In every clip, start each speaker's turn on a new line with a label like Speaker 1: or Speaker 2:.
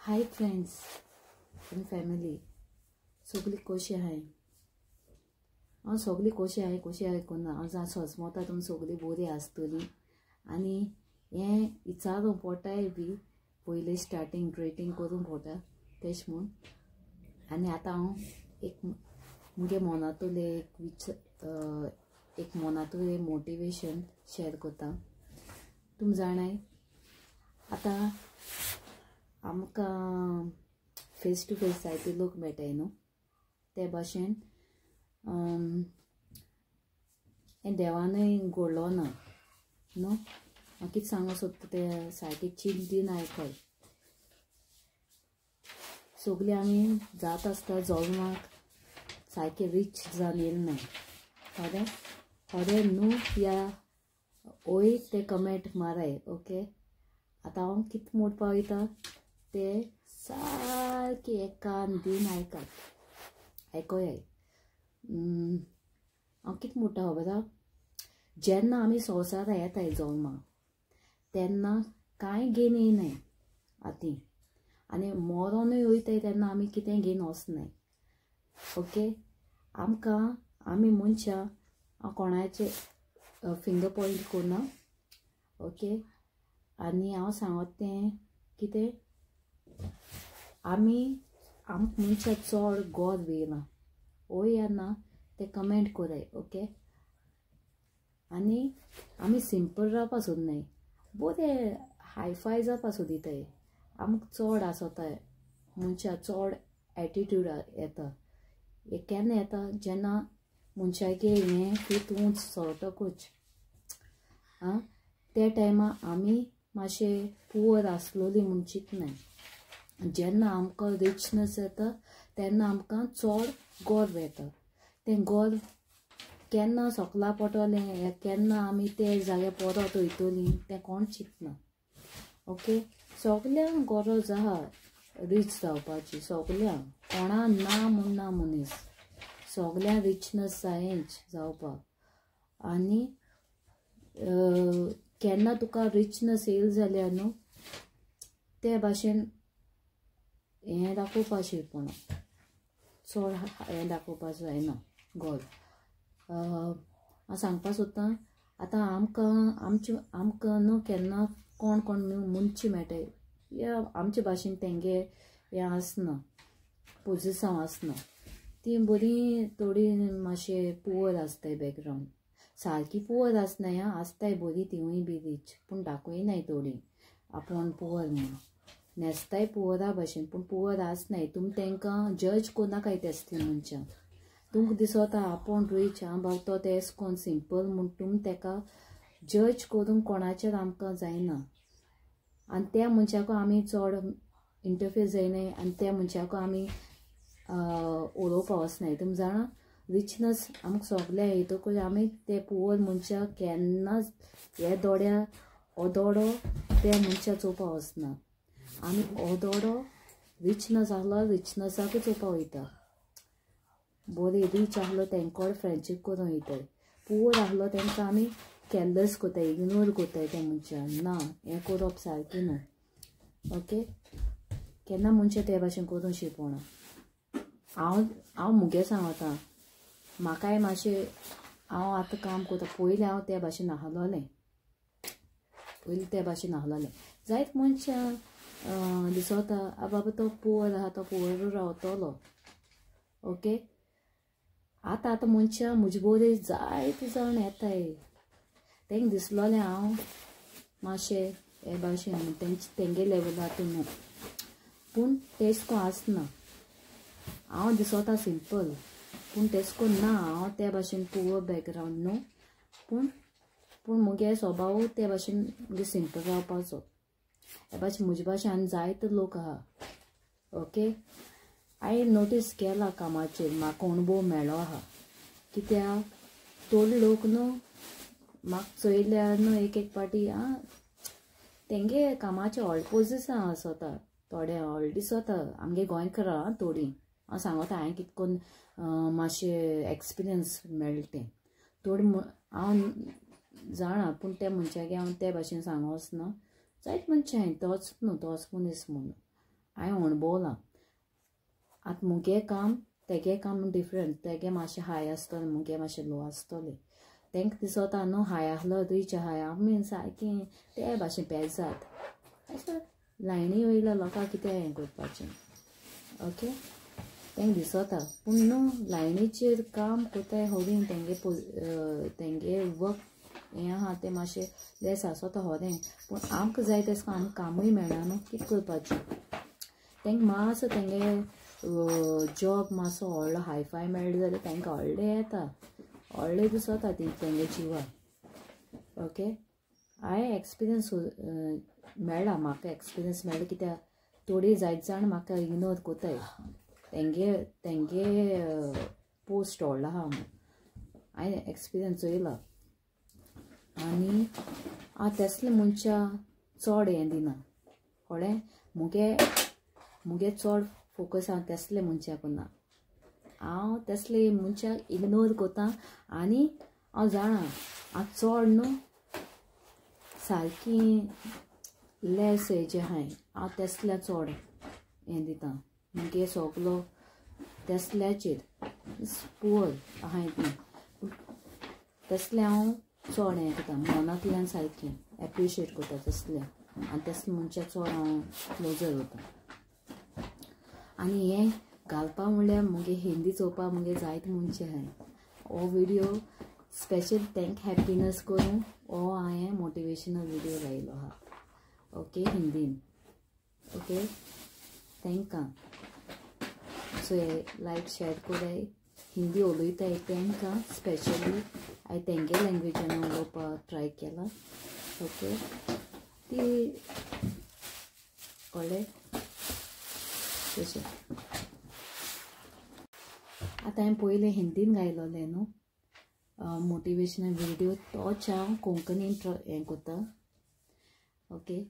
Speaker 1: Hi friends end family सगळीं कशी आहाय। हांव सगळीं कशी आहाय कोन्ना हांव सजमता तुमी सगळीं बरी आसतली आनी हें विचारूंक पडटाय बी पयलीं स्टार्टींग ग्रेटींग करूंक पडटा तेश म्हूण। आनी आतां हांव एक मुगे मनांतले एक मनांतलें मोटिवेशन शेअर करता। तुमी जाणाय आतां आमकां फेस टू फेस जायते लोक मेळटाय न्हू, ते भाशेन हें देवानय घडलो ना न्हू। हांव कितें सांगूंक सोदता तें सारकें चील दिन आयकय। सगळीं आमी जात आसता जल्माक सारकें रीच जावन येयले नाय। थोडे न्हू या ओय ते कमेंट माराय ओके। आतां हांव कितें म्हणपाक वयता ते सारकें एकान दिन आयकोयाय। हांव कितें म्हणटा खबर आहा, जेन्ना आमी संवसारा येताय जल्माक तेन्ना कांय घेवन येयनाय हातीं, आनी मरोनूय वयताय तेन्ना आमी कितें घेवन वचनाय ओके। आमी मनशां हांव कोणाचे फिंगर पॉयंट करना ओके। आनी हांव सांगता तें कितें आमकां मनशां चड गोड येयना ओय या ना ते कमेंट कोराय ओके। आनी आमी सिंपल रावपा सोदनाय, बरें हायफाय जावपा सोदिताय। आमकां चड आसोताय मनशां चड एटिट्यूड येता। हें केन्ना येता जेन्ना मनशागे हें फीत उंच चोडटकूच ते टायमा आमी मातशे पुअर आसलोली म्हूण चिंतनाय। जेन्ना आमकां रिचनस येता तेन्ना आमकां चड गर्व येता। तें गर्व केन्ना सोकला पडटलें, केन्ना आमी ते जाग्यार परत वयतलीं तें कोण चिंतना ओके। सगल्यांक गरज आहा रीच जावपाची, सगल्यांक, कोणा ना म्हूण ना मनीस, सगल्यांक रिचनस जायेंच जावपाक। आनी केन्ना तुका रिचनस येयली जाल्यार न्हू ते भाशेन हें दाखोवपा शिकना, चड हें दाखोवपा जायना गर्व। हांव सांगपा सोदतां आतां आमकां न्हू केन्ना कोण न्हू मनशां मेळटाय या आमचे भाशेन तेंगे हें आसना, पोजिशन आसना, तीं बरीं थोडीं मातशें पुअर आसताय बॅकग्रावंड, सारकीं पुअर आसनाय आसताय बरीं तिवूय बी रीच, पूण दाखयनाय थोडीं आपूण पुअर म्हणून, न्हेसताय पुअरा भाशेन पूण पुअर आसनाय। तुमी तेंकां जज कोनाकाय तेसलीं मनशां, तुमकां दिसोता आपूण रीच बाबा तो तेस कोन्न सिंपल म्हूण तुमी तेका जज करून कोणाचेर आमकां जायना। आनी त्या मनशाको आमी चड इंटरफियर जायनाय आनी त्या मनशाको आमी उलोवपा वचनाय। तुमी जाणा रिचनस आमकां सगळ्याक येतकूच आमी ते पुअर मनशाक केन्नाच हे दोड्या हो दोडो त्या मनशाक चोवपा वचना। आमी हो दोडो रिचनस आहलो रिचनसाकूच चोवपा वयता, बरें रीच आहलो तेंकोड फ्रेंडशीप करूंक वयताय, पुअर आहलो तेंकां आमी केरलेस कोताय, इग्नोर कोताय त्या मनशाक, ना हें करप सारकें न्हू ओके। केन्ना मनशां ते भाशेन करूंक शिकोना। हांव मुगे सांगता म्हाकाय मातशें हांव आतां काम करता, पयलीं हांव त्या भाशेन आहलोलें, जायत मनशां दिसोता बाबा तो पुअर आहा तो पुअर रावतलो ओके। आतां मनशां म्हजे बोरे जायते जाण येताय, तेंकां दिसलोलें हांव मातशें हे भाशेन तेंगे लेवलाचो न्हू, पूण तेश कोन्न आसना। हांव दिसोता सिंपल पूण तेश कोन्न ना, हांव त्या भाशेन पुअर बॅकग्रावंड न्हू, पूण मुगे स्वभाव ते भाशेन मुगे सिंपल रावपाचो। हे भाशेन म्हजे भाशेन आनी जायते लोक आहा ओके। हांवें नोटीस केला कामाचेर, म्हाका अणभव मेळ्ळो आहा, कित्याक थोडे लोक न्हू म्हाका चोयल्यार न्हू एक पाटी तेंगे कामाचें व्हडलें पोजिशन आसोता, थोडे व्हडलें दिसोता आमगे गोंयकारां थोडीं। हांव सांगता हांवें कितें करून मातशें एक्सपिरियन्स मेळ्ळें तें थोडीं हांव जाणा, पूण त्या मनशागे हांव त्या भाशेन सांगों वचना। जायत मनशां तोच न्हू तोच मनीस म्हणून हांवें अणभवलां आतां मुगे काम तेगे काम डिफरंट तेगे मातशें हाय आसतलें मुगे मातशें लो आसतलें तांकां दिसता न्हू हाय आहलो रीच हाय आमी सारकें ते भाशेन पेजात अशें लायणी वयल्या लोकांक कितें हें करपाचें ओके तांकां दिसता पूण न्हू लायणीचेर काम कोताय होडीन तेंगे वर्क हें आहा तें मातशें लेस आसता होदें पूण आमकां जाय तेसको आमकां कामूय मेळना न्हू कितें करपाचें तांकां मातसो तेंगे जॉब मातसो व्हडलो हायफाय मेळ्ळो जाल्यार तांकां व्हडलें येता व्हडलें दिसता ती तेंगे जिवाक ओके हांवें एक्सपिरियन्स मेळ्ळा म्हाका एक्सपिरियन्स मेळ्ळा कित्याक थोडी जायत जाण म्हाका इग्नोर कोताय तेंगे पोस्ट व्हडलो आहा हांवें एक्सपिरियन्स चोयला आनी हांव तेसले मनशा चड हें दिना कळ्ळें मुगे चड फोकस हांव तेसले मनशाक ना हांव तेसले मनशाक इग्नोर कोतां आनी हांव जाणा हांव चड न्हू सारकी लेस हेजें आहाय हांव तेसल्या चड हें दितां मुगे सगलो तेसल्याचेर पुअर आहाय ती तेसलें हांव चड हें कोतां मनांतल्यान सारकें एप्रिशिएट कोता तसलें आनी तेसले मनशाक चड हांव क्लोजर वता आनी हें घालपा म्हणल्यार मुगे हिंदी चोवपा मुगे जायते मनशां आहाय हो विडियो स्पेशल तांकां हॅपिनस करून हो हांवें मोटिवेशनल विडियो घायलो आहा ओके हिंदीन ओके तांकां सो हे लायक शेअर कोराय हिंदी उलयताय तांकां स्पेशली हांवें तेंगे लँग्वेजान उलोवपाक ट्राय केला ओके ती कळ्ळें तशें आतां हांवें पयलें हिंदीन घायलोलें न्हू मोटिवेशनल विडियो तोच हांव कोंकणीन हें कोतां ओके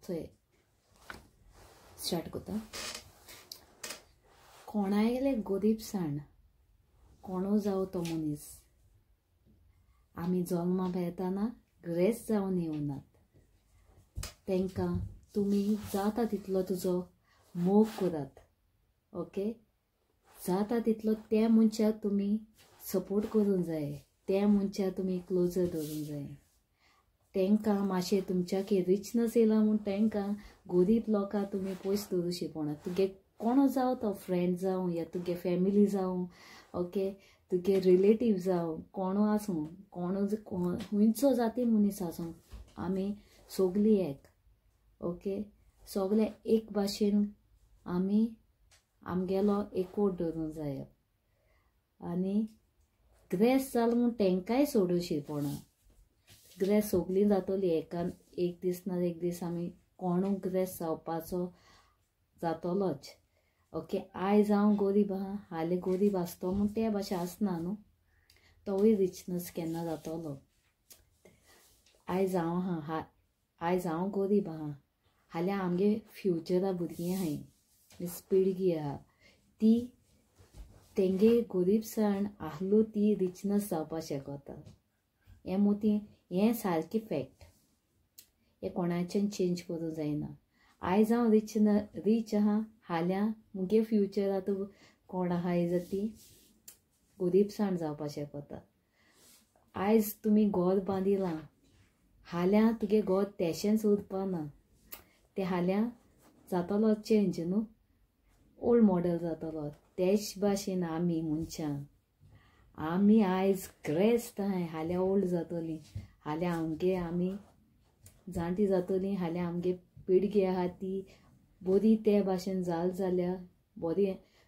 Speaker 1: सो स्टार्ट कोतां कोणायले गरीबसाण कोणो जावं तो मनीस आमी जल्माक येताना ग्रेस जावन येवनात तांकां तुमी जाता तितलो तुजो मोग करात ओके जाता तितलो त्या मनशाक तुमी सपोर्ट करूंक जाय त्या मनशाक तुमी क्लोजर दवरूंक जाय तांकां मातशें तुमच्या रिचनस येयला म्हूण तांकां गरीब लोकांक तुमी पयस दवरूं पडना तुगे कोणो जावं तो फ्रेंड जावं या तुगे फॅमिली जावं ओके तुगे रिलेटीव जावं कोणो आसूं कोणो खंयचो जाती मनीस आसूं आमी सोगलीं एक ओके सोगले एक भाशेन आमी आमगेलो एकवट दवरूंक जाय आनी ग्रेस जालो म्हूण तांकांय सोडूं पडना ग्रेस सोगलीं जातोली एकान एक दीस ना एक दीस आमी कोणूय ग्रेस जावपाचो जातोलोच ओके आयज हांव गरीब आहा हालीं गरीब आसतो म्हूण ते भाशेन आसना न्हू तोवूय रिचनस केन्ना जातोलो आयज हांव आहा आयज हांव गरीब आहा हाल्यार आमगे फ्युचरा भुरगीं आहाय मीस पिळगी आहा ती तेंगे गरीबसाण आहलो ती रिचनस जावपा शकता हें मोती हें सारकें फॅक्ट हें कोणाचें चेंज करूंक जायना आयज हांव रीच आहा हाल्यार मुगे फ्युचर आतां कोण आहाय जाल्यार ती गरीबसाण जावपा शकता आयज तुमी घर बांदिलां हाल्यार तुगे घर तेशेंच उरपाना तें हाल्यार जातलो चेंज न्हू ओल्ड मॉडल जातलो तेच भाशेन आमी मनशां आमी आयज ग्रेस्त आहाय हाल्यार ओल्ड जातलीं हाल्यार आमी जाणटी जातलीं हाल्यार आमगे पिळगी आहा ती बरी ते भाशेन जाल जाल्यार बरी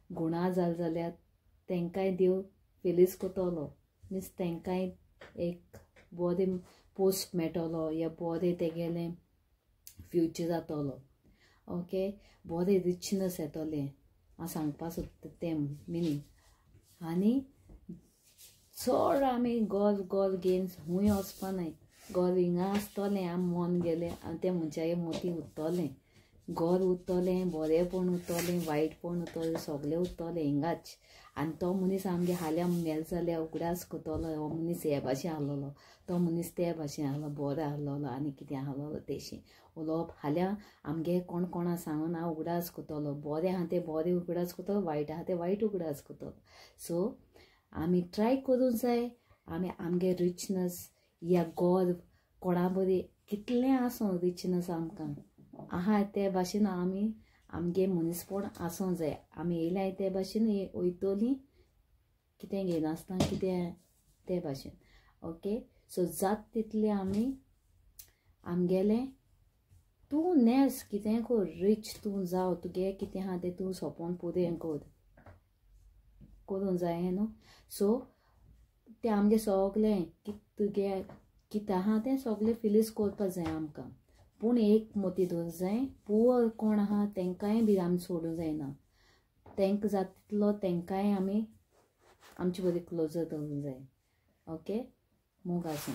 Speaker 1: गुणां जाल जाल्यार तांकांय देव फेलीस कोतलो मीन्स तांकांय एक बरें पोस्ट मेळटलो या बरें तेगेलें फ्युचर जातलो ओके बरें रिचनस येतलें हांव सांगपा सोदता तें मिनींग आनी चड आमी गोल घेवन हूंय वचपा नाय गोल हिंगा आसतलें आमी मन गेलें आनी तें मनशागे मोती उरतलें घर उरतलें बरेंपण उरतलें वायटपण उरतलें सगळें उरतलें हिंगाच आनी तो मनीस आमगे हाल्या मेल जाल्यार उगडास करतलो हो मनीस हे भाशेन आहलोलो तो मनीस ते भाशेन आहलो बरो आहलोलो आनी कितें आहलोलो तेशें उलोवप हाल्या आमगे कोण कोणा सांगून हांव उगडास करतलो बरें आहा तें बरें उगडास करतलो वायट आहा तें वायट उगडास करतलो सो आमी ट्राय करूंक जाय आमी आमगे रिचनस या गॉड कोणा बरी कितलें आसूं रिचनस आमकां आहा ते भाशेन आमी आमगे मनीसपण आसूंक जाय आमी येयल्याय ते भाशेन वयतलीं कितें घेयनासतना कितें ते भाशेन ओके सो जात तितलें आमी आमगेलें तूं नेस कितें कर रीच तूं जाव तुगे कितें आहा तें तूं सोपोन पुरें करूंक जाय न्हू सो तें आमगे सगलें तुगे कितें आहा तें सगलें फिलीस करपा जाय आमकां पूण एक मोती दवरूंक जाय पुअर कोण आहा तेंकांय बी आमी सोडूंक जायना तेंकां जाता तितलो तेंकांय आमी आमचे बरी क्लोजर दवरूंक जाय ओके मोग आसूं